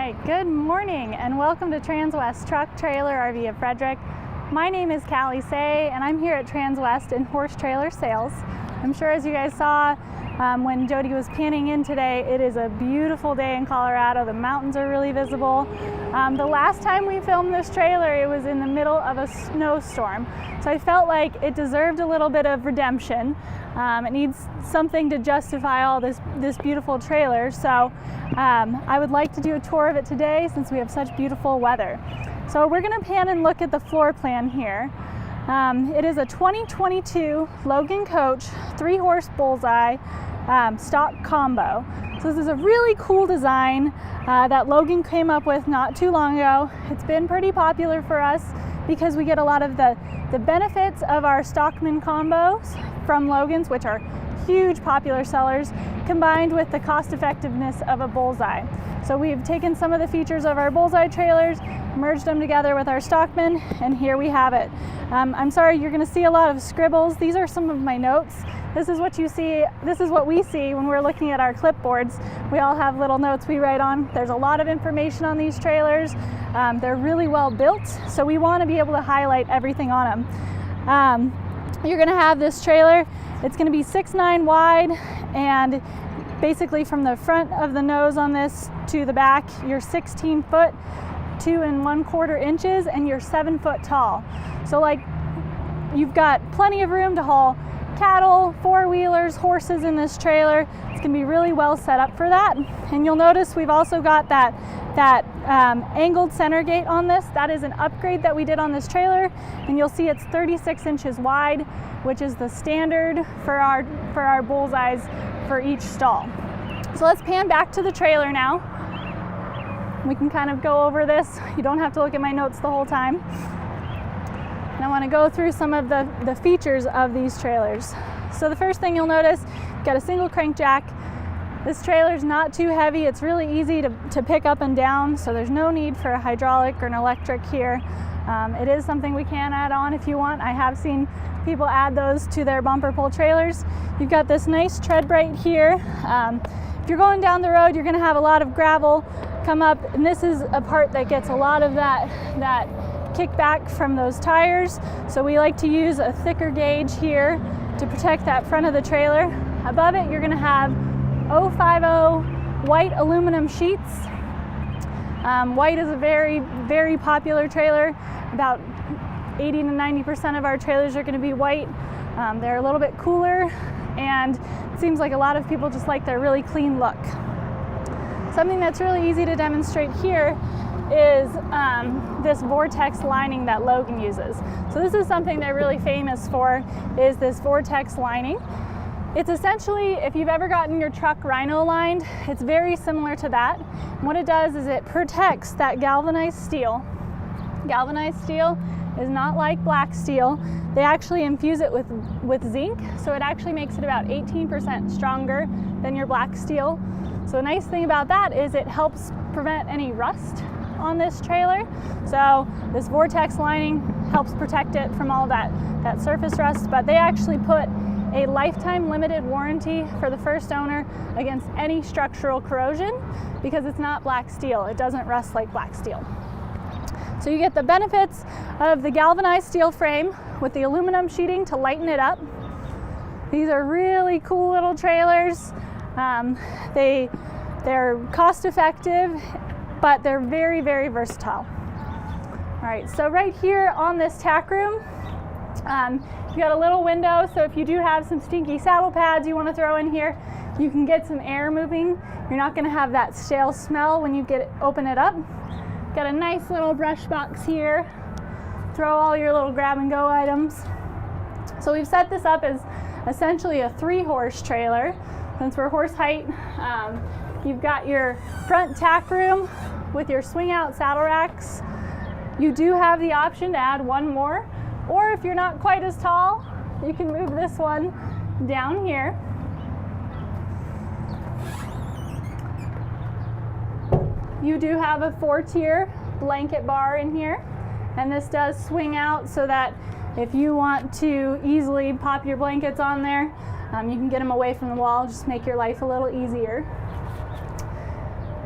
right, good morning and welcome to Transwest Truck Trailer RV of Frederick. My name is Callie Say and I'm here at Transwest in horse trailer sales. I'm sure as you guys saw when Jody was panning in today, it is a beautiful day in Colorado. The mountains are really visible. The last time we filmed this trailer, it was in the middle of a snowstorm. So I felt like it deserved a little bit of redemption. It needs something to justify all this beautiful trailer. So I would like to do a tour of it today since we have such beautiful weather. So we're gonna pan and look at the floor plan here. It is a 2022 Logan Coach 3-horse Bullseye Stock Combo. So this is a really cool design that Logan came up with not too long ago. It's been pretty popular for us because we get a lot of the benefits of our Stockman combos from Logan's, which are huge popular sellers, combined with the cost effectiveness of a Bullseye. So we've taken some of the features of our Bullseye trailers, merged them together with our Stockman, and here we have it. I'm sorry, you're gonna see a lot of scribbles. These are some of my notes. This is what you see, this is what we see when we're looking at our clipboards. We all have little notes we write on. There's a lot of information on these trailers. They're really well built, so we wanna be able to highlight everything on them. You're gonna have this trailer, it's gonna be 6'9" wide, and basically from the front of the nose on this to the back, you're 16 foot, 2 1/4 inches, and you're 7 foot tall. So like, you've got plenty of room to haul cattle, 4-wheelers, horses in this trailer. It's gonna be really well set up for that. And you'll notice we've also got that angled center gate on this. That is an upgrade that we did on this trailer, and you'll see it's 36 inches wide, which is the standard for our Bullseyes for each stall. So let's pan back to the trailer now. We can kind of go over this. You don't have to look at my notes the whole time. And I want to go through some of the features of these trailers. So the first thing you'll notice, you've got a single crank jack. This trailer's not too heavy. It's really easy to pick up and down, so there's no need for a hydraulic or an electric here. It is something we can add on if you want. I have seen people add those to their bumper pull trailers. You've got this nice tread right here. If you're going down the road, you're gonna have a lot of gravel come up, and this is a part that gets a lot of that kickback from those tires. So we like to use a thicker gauge here to protect that front of the trailer. Above it, you're gonna have 050 white aluminum sheets. White is a very, very popular trailer. About 80 to 90% of our trailers are gonna be white. They're a little bit cooler, and it seems like a lot of people just like their really clean look. Something that's really easy to demonstrate here is this Vortex lining that Logan uses. So this is something they're really famous for, is this Vortex lining. It's essentially, if you've ever gotten your truck rhino lined, it's very similar to that. And what it does is it protects that galvanized steel. Galvanized steel is not like black steel. They actually infuse it with zinc, so it actually makes it about 18% stronger than your black steel. So the nice thing about that is it helps prevent any rust on this trailer. So this Vortex lining helps protect it from all that surface rust, but they actually put a lifetime limited warranty for the first owner against any structural corrosion because it's not black steel. It doesn't rust like black steel. So you get the benefits of the galvanized steel frame with the aluminum sheeting to lighten it up. These are really cool little trailers. They're cost effective, but they're very, very versatile. All right, so right here on this tack room, you got a little window, so if you do have some stinky saddle pads you want to throw in here, you can get some air moving. You're not going to have that stale smell when you open it up. Got a nice little brush box here. Throw all your little grab and go items. So we've set this up as essentially a 3-horse trailer. Since we're horse height, you've got your front tack room with your swing out saddle racks. You do have the option to add one more, or if you're not quite as tall, you can move this one down here. You do have a 4-tier blanket bar in here, and this does swing out so that if you want to easily pop your blankets on there, you can get them away from the wall, just make your life a little easier.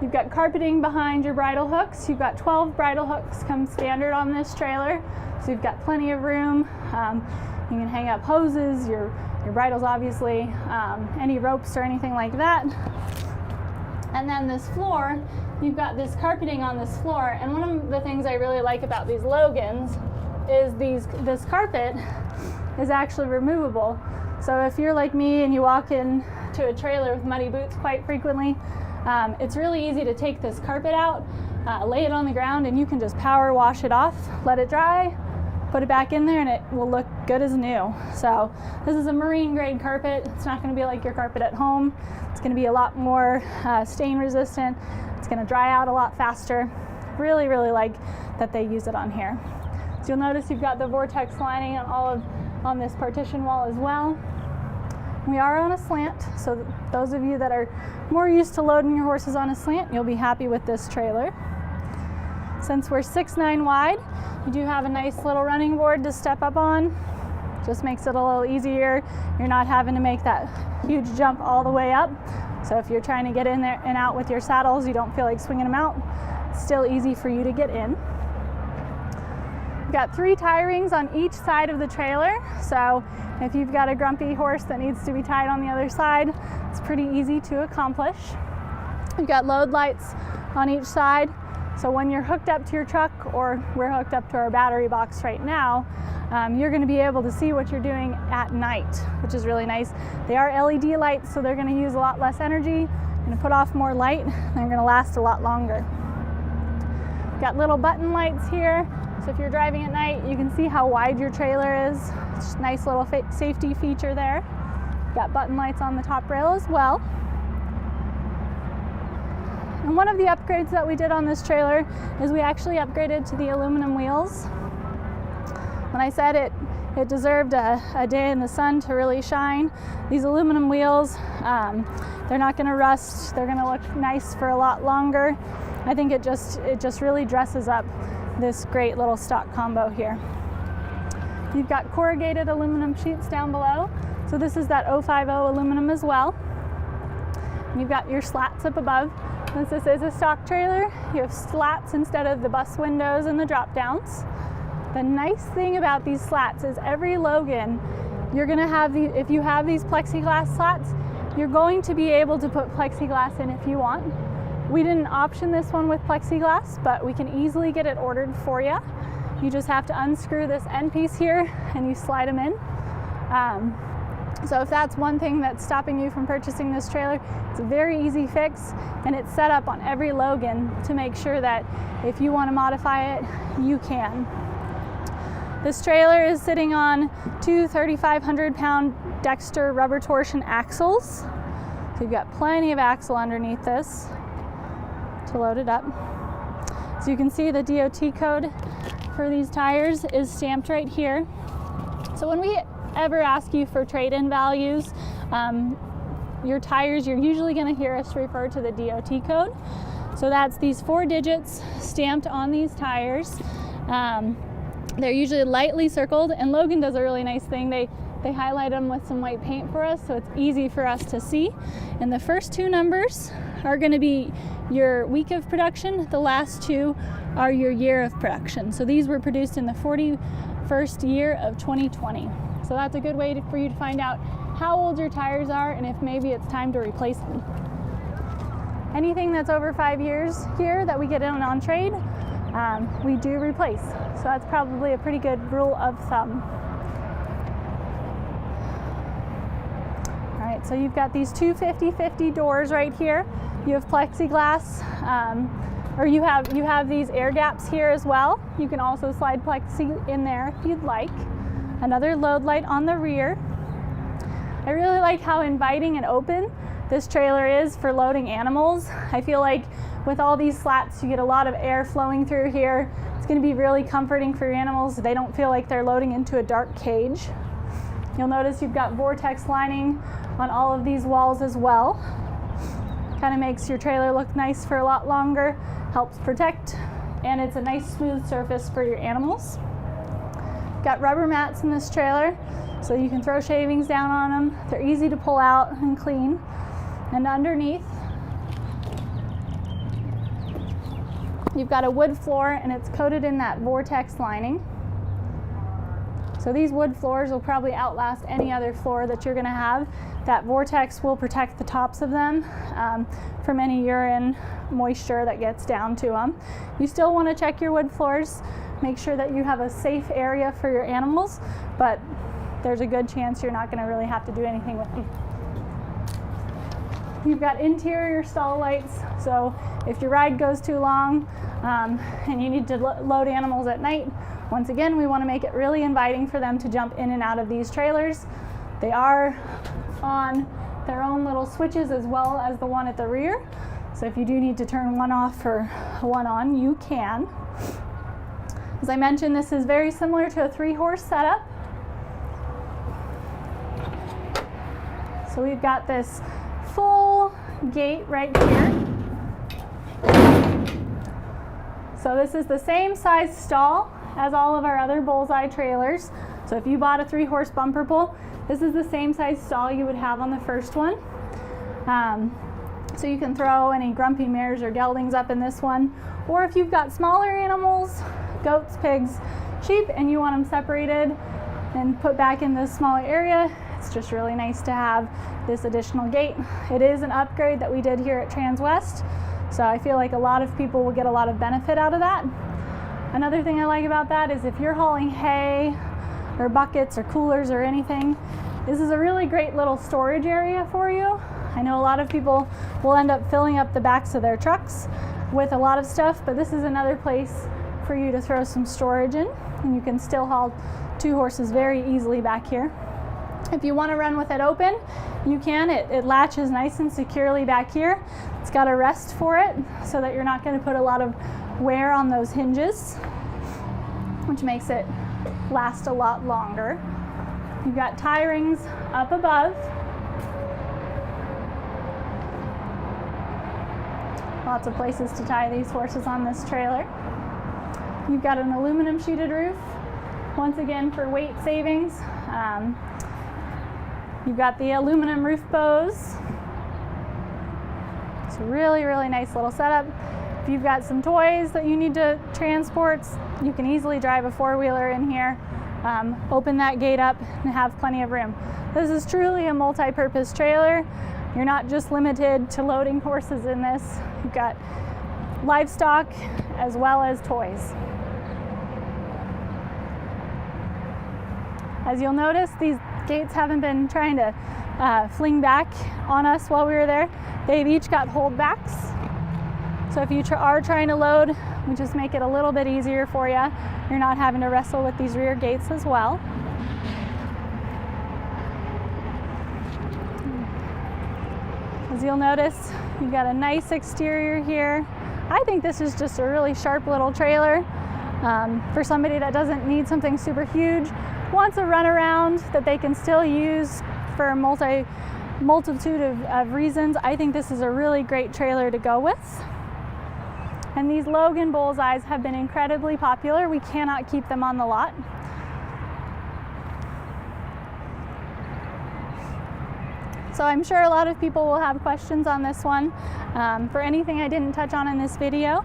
You've got carpeting behind your bridle hooks. You've got 12 bridle hooks come standard on this trailer, so you've got plenty of room. You can hang up hoses, your bridles obviously, any ropes or anything like that. And then this floor, you've got this carpeting on this floor, and one of the things I really like about these Logans is this carpet is actually removable. So if you're like me and you walk into a trailer with muddy boots quite frequently, it's really easy to take this carpet out, lay it on the ground, and you can just power wash it off, let it dry, put it back in there, and it will look good as new. So this is a marine grade carpet. It's not going to be like your carpet at home. It's going to be a lot more stain resistant. It's going to dry out a lot faster. Really, really like that they use it on here. So you'll notice you've got the Vortex lining on this partition wall as well. We are on a slant, so those of you that are more used to loading your horses on a slant, you'll be happy with this trailer. Since we're 6'9" wide, you do have a nice little running board to step up on. Just makes it a little easier. You're not having to make that huge jump all the way up. So if you're trying to get in there and out with your saddles, you don't feel like swinging them out. It's still easy for you to get in. We've got 3 tie rings on each side of the trailer. So if you've got a grumpy horse that needs to be tied on the other side, it's pretty easy to accomplish. We've got load lights on each side. So when you're hooked up to your truck, or we're hooked up to our battery box right now, you're going to be able to see what you're doing at night, which is really nice. They are LED lights, so they're going to use a lot less energy, going to put off more light, and they're going to last a lot longer. Got little button lights here, so if you're driving at night, you can see how wide your trailer is. It's just a nice little safety feature there. Got button lights on the top rail as well. And one of the upgrades that we did on this trailer is we actually upgraded to the aluminum wheels. When I said it deserved a day in the sun to really shine, these aluminum wheels, they're not going to rust. They're going to look nice for a lot longer. I think it just really dresses up this great little stock combo here. You've got corrugated aluminum sheets down below. So this is that 050 aluminum as well. And you've got your slats up above. Since this is a stock trailer, you have slats instead of the bus windows and the drop downs. The nice thing about these slats is every Logan, you're going to have if you have these plexiglass slats, you're going to be able to put plexiglass in if you want. We didn't option this one with plexiglass, but we can easily get it ordered for you. You just have to unscrew this end piece here and you slide them in. So if that's one thing that's stopping you from purchasing this trailer, it's a very easy fix, and it's set up on every Logan to make sure that if you want to modify it, you can. This trailer is sitting on 2 3,500-pound Dexter rubber torsion axles. So you've got plenty of axle underneath this to load it up. So you can see the DOT code for these tires is stamped right here. So when we ever ask you for trade-in values, your tires, you're usually going to hear us refer to the DOT code. So that's these 4 digits stamped on these tires. They're usually lightly circled, and Logan does a really nice thing. They highlight them with some white paint for us, so it's easy for us to see. And the first 2 numbers are going to be your week of production. The last 2 are your year of production. So these were produced in the 41st year of 2020. So that's a good way for you to find out how old your tires are and if maybe it's time to replace them. Anything that's over 5 years here that we get in on trade, we do replace. So that's probably a pretty good rule of thumb. All right, so you've got these 2 50/50 doors right here. You have plexiglass, or you have these air gaps here as well. You can also slide plexi in there if you'd like. Another load light on the rear. I really like how inviting and open this trailer is for loading animals. I feel like with all these slats, you get a lot of air flowing through here. It's going to be really comforting for your animals. They don't feel like they're loading into a dark cage. You'll notice you've got Vortex lining on all of these walls as well. Kind of makes your trailer look nice for a lot longer, helps protect, and it's a nice smooth surface for your animals. Got rubber mats in this trailer, so you can throw shavings down on them. They're easy to pull out and clean. And underneath, You've got a wood floor and it's coated in that Vortex lining. So these wood floors will probably outlast any other floor that you're gonna have. That Vortex will protect the tops of them from any urine moisture that gets down to them. You still wanna check your wood floors, make sure that you have a safe area for your animals, but there's a good chance you're not gonna really have to do anything with them. You've got interior stall lights, so if your ride goes too long and you need to load animals at night, once again, we want to make it really inviting for them to jump in and out of these trailers. They are on their own little switches as well as the one at the rear. So if you do need to turn one off or one on, you can. As I mentioned, this is very similar to a 3-horse setup. So we've got this full gate right here. So this is the same size stall as all of our other Bullseye trailers. So if you bought a 3-horse bumper pull, this is the same size stall you would have on the first one. So you can throw any grumpy mares or geldings up in this one. Or if you've got smaller animals, goats, pigs, sheep, and you want them separated and put back in this smaller area, it's just really nice to have this additional gate. It is an upgrade that we did here at Transwest, so I feel like a lot of people will get a lot of benefit out of that. Another thing I like about that is if you're hauling hay or buckets or coolers or anything, this is a really great little storage area for you. I know a lot of people will end up filling up the backs of their trucks with a lot of stuff, but this is another place for you to throw some storage in, and you can still haul 2 horses very easily back here. If you want to run with it open, you can. It latches nice and securely back here. It's got a rest for it so that you're not going to put a lot of wear on those hinges, which makes it last a lot longer. You've got tie rings up above. Lots of places to tie these horses on this trailer. You've got an aluminum sheeted roof, once again for weight savings. You've got the aluminum roof bows. It's a really, really nice little setup. If you've got some toys that you need to transport, you can easily drive a 4-wheeler in here, open that gate up, and have plenty of room. This is truly a multi-purpose trailer. You're not just limited to loading horses in this. You've got livestock as well as toys. As you'll notice, these gates haven't been trying to fling back on us while we were there. They've each got holdbacks. So if you are trying to load, we just make it a little bit easier for you. You're not having to wrestle with these rear gates as well. As you'll notice, you've got a nice exterior here. I think this is just a really sharp little trailer for somebody that doesn't need something super huge, wants a runaround that they can still use for a multitude of reasons. I think this is a really great trailer to go with. And these Logan Bullseyes have been incredibly popular. We cannot keep them on the lot. So I'm sure a lot of people will have questions on this one. For anything I didn't touch on in this video,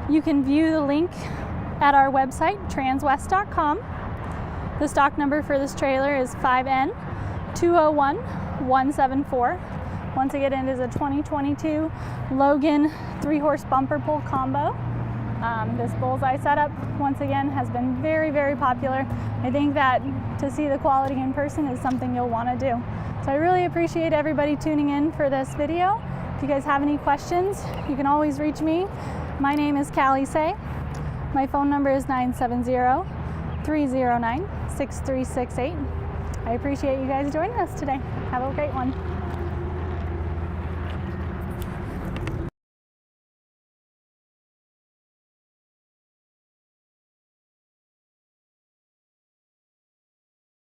you can view the link at our website, transwest.com. The stock number for this trailer is 5N201174. Once again, it is a 2022 Logan 3-horse bumper pull combo. This Bullseye setup, once again, has been very, very popular. I think that to see the quality in person is something you'll want to do. So I really appreciate everybody tuning in for this video. If you guys have any questions, you can always reach me. My name is Callie Say. My phone number is 970-309-6368. I appreciate you guys joining us today. Have a great one.